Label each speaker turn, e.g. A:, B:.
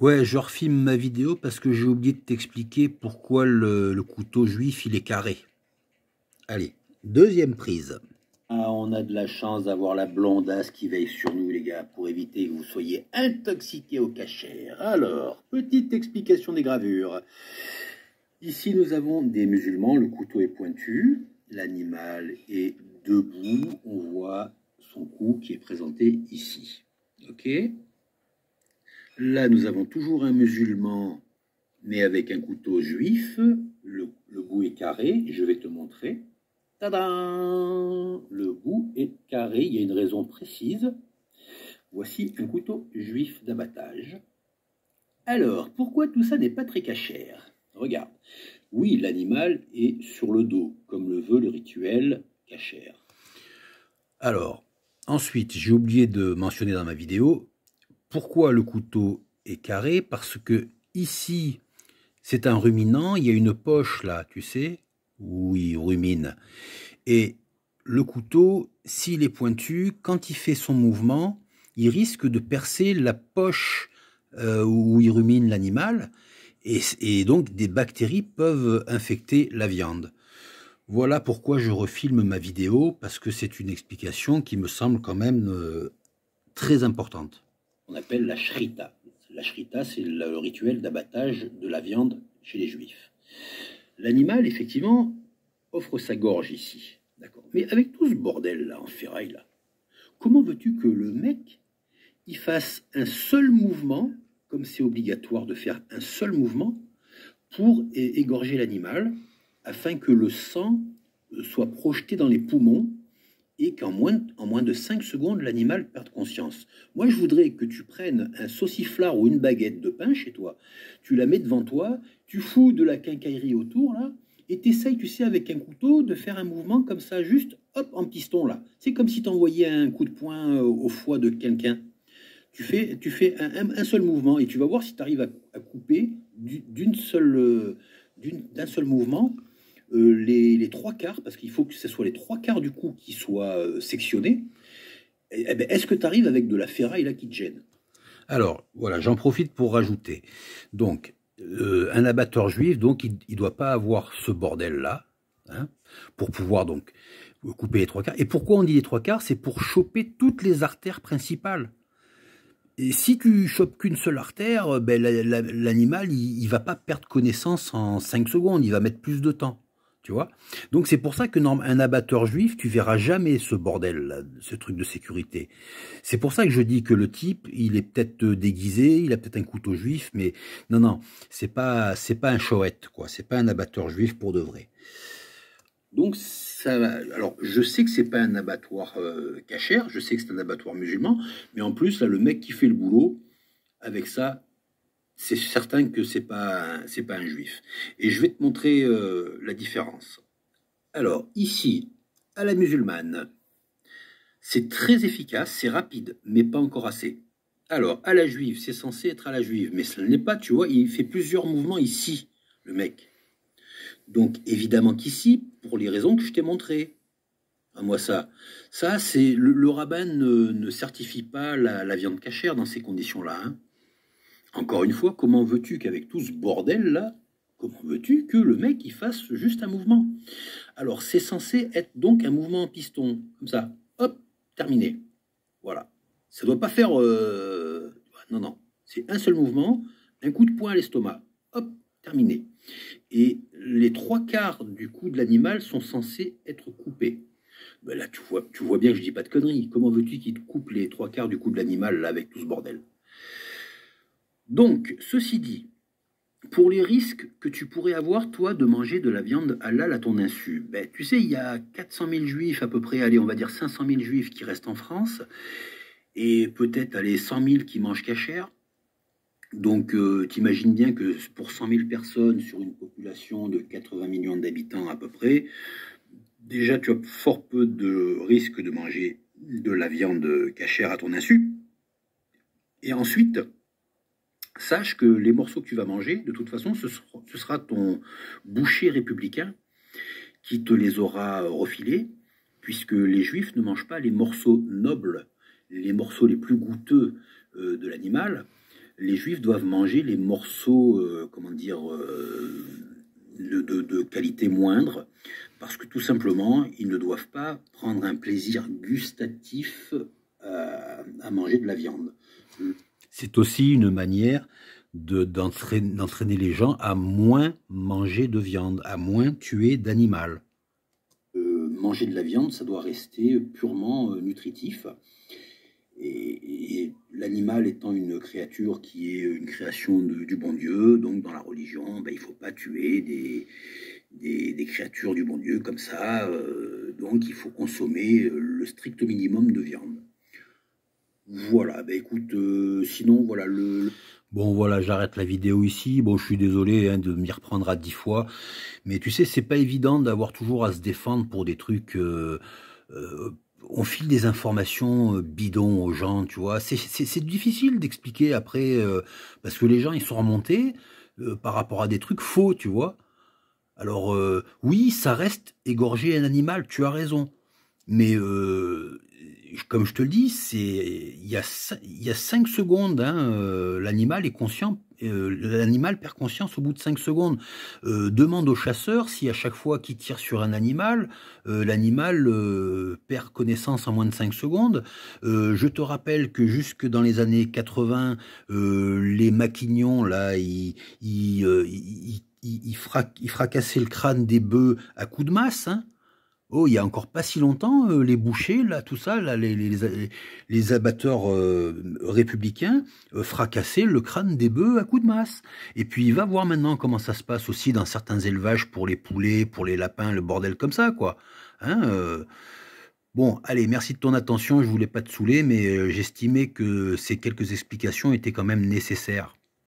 A: Ouais, je refilme ma vidéo parce que j'ai oublié de t'expliquer pourquoi le couteau juif il est carré. Allez, deuxième prise. Ah, on a de la chance d'avoir la blondasse qui veille sur nous, les gars, pour éviter que vous soyez intoxiqués au cachère. Alors, petite explication des gravures. Ici, nous avons des musulmans, le couteau est pointu, l'animal est debout, on voit son cou qui est présenté ici. Ok ? Là, nous avons toujours un musulman, mais avec un couteau juif. Le bout est carré. Je vais te montrer. Tadam! Le bout est carré. Il y a une raison précise. Voici un couteau juif d'abattage. Alors, pourquoi tout ça n'est pas très cachère? Regarde. Oui, l'animal est sur le dos, comme le veut le rituel cachère. Alors, ensuite, j'ai oublié de mentionner dans ma vidéo pourquoi le couteau est carré, parce que ici, c'est un ruminant, il y a une poche là, tu sais, où il rumine. Et le couteau, s'il est pointu, quand il fait son mouvement, il risque de percer la poche où il rumine l'animal, et donc des bactéries peuvent infecter la viande. Voilà pourquoi je refilme ma vidéo, parce que c'est une explication qui me semble quand même très importante. On appelle la shrita. La shrita, c'est le rituel d'abattage de la viande chez les juifs. L'animal, effectivement, offre sa gorge ici. D'accord. Mais avec tout ce bordel là, en ferraille là, comment veux-tu que le mec, il fasse un seul mouvement, comme c'est obligatoire de faire un seul mouvement, pour égorger l'animal, afin que le sang soit projeté dans les poumons et qu'en moins de 5 secondes, l'animal perde conscience. Moi, je voudrais que tu prennes un sauciflard ou une baguette de pain chez toi, tu la mets devant toi, tu fous de la quincaillerie autour, là, et t'essayes, tu sais, avec un couteau, de faire un mouvement comme ça, juste, hop, en piston, là. C'est comme si tu envoyais un coup de poing au foie de quelqu'un. Tu fais un seul mouvement, et tu vas voir si tu arrives à couper d'un seul mouvement les trois quarts, parce qu'il faut que ce soit les trois quarts du cou qui soient sectionnés. Ben, est-ce que tu arrives avec de la ferraille là qui te gêne? Alors, voilà, j'en profite pour rajouter. Donc, un abatteur juif, donc, il doit pas avoir ce bordel-là, hein, pour pouvoir donc couper les trois quarts. Et pourquoi on dit les trois quarts? C'est pour choper toutes les artères principales. Et si tu chopes qu'une seule artère, ben, l'animal, il va pas perdre connaissance en 5 secondes, il va mettre plus de temps. Tu vois? Donc c'est pour ça que un abatteur juif, tu verras jamais ce bordel, là, ce truc de sécurité. C'est pour ça que je dis que le type, il est peut-être déguisé, il a peut-être un couteau juif, mais non, c'est pas un chouette, quoi. C'est pas un abatteur juif pour de vrai. Donc ça, alors je sais que c'est pas un abattoir cachère, je sais que c'est un abattoir musulman, mais en plus là le mec qui fait le boulot avec ça, c'est certain que c'est pas un juif. Et je vais te montrer la différence. Alors ici, à la musulmane, c'est très efficace, c'est rapide, mais pas encore assez. Alors à la juive, c'est censé être à la juive, mais ce n'est pas, tu vois, il fait plusieurs mouvements ici, le mec. Donc évidemment qu'ici, pour les raisons que je t'ai montrées. Moi, ça c'est le rabbin ne certifie pas la viande cachère dans ces conditions-là. Hein. Encore une fois, comment veux-tu qu'avec tout ce bordel-là, comment veux-tu que le mec il fasse juste un mouvement? Alors, c'est censé être donc un mouvement en piston, comme ça. Hop, terminé. Voilà. Ça ne doit pas faire... non. C'est un seul mouvement, un coup de poing à l'estomac. Hop, terminé. Et les trois quarts du cou de l'animal sont censés être coupés. Ben là, tu vois bien que je dis pas de conneries. Comment veux-tu qu'il te coupe les trois quarts du cou de l'animal là avec tout ce bordel? Donc, ceci dit, pour les risques que tu pourrais avoir, toi, de manger de la viande halal à ton insu, ben, tu sais, il y a 400 000 juifs à peu près, allez, on va dire 500 000 juifs qui restent en France, et peut-être, allez, 100 000 qui mangent cachère. Donc, t'imagines bien que pour 100 000 personnes sur une population de 80 millions d'habitants à peu près, déjà, tu as fort peu de risques de manger de la viande cachère à ton insu. Et ensuite, sache que les morceaux que tu vas manger, de toute façon, ce sera ton boucher républicain qui te les aura refilés, puisque les juifs ne mangent pas les morceaux nobles, les morceaux les plus goûteux de l'animal. Les Juifs doivent manger les morceaux, comment dire, de qualité moindre, parce que tout simplement, ils ne doivent pas prendre un plaisir gustatif à manger de la viande. C'est aussi une manière d'entraîner les gens à moins manger de viande, à moins tuer d'animal. Manger de la viande, ça doit rester purement nutritif. Et l'animal étant une créature qui est une création du bon Dieu, donc dans la religion, ben, il ne faut pas tuer des créatures du bon Dieu comme ça, donc il faut consommer le strict minimum de viande. Voilà, ben écoute, sinon voilà Bon voilà, j'arrête la vidéo ici. Bon, je suis désolé hein, de m'y reprendre à 10 fois, mais tu sais, c'est pas évident d'avoir toujours à se défendre pour des trucs. On file des informations bidons aux gens, tu vois. C'est difficile d'expliquer après, parce que les gens ils sont remontés par rapport à des trucs faux, tu vois. Alors oui, ça reste égorger un animal, tu as raison. Mais comme je te le dis, il y a 5 secondes, hein, l'animal est conscient, l'animal perd conscience au bout de 5 secondes. Demande au chasseur si à chaque fois qu'il tire sur un animal, l'animal perd connaissance en moins de 5 secondes. Je te rappelle que jusque dans les années 80, les maquignons, là, ils fracassaient le crâne des bœufs à coups de masse, hein. Oh, il y a encore pas si longtemps, les bouchers, là, tout ça, là, les abatteurs républicains fracassaient le crâne des bœufs à coups de masse. Et puis, va voir maintenant comment ça se passe aussi dans certains élevages pour les poulets, pour les lapins, le bordel comme ça, quoi. Hein, bon, allez, merci de ton attention, je voulais pas te saouler, mais j'estimais que ces quelques explications étaient quand même nécessaires.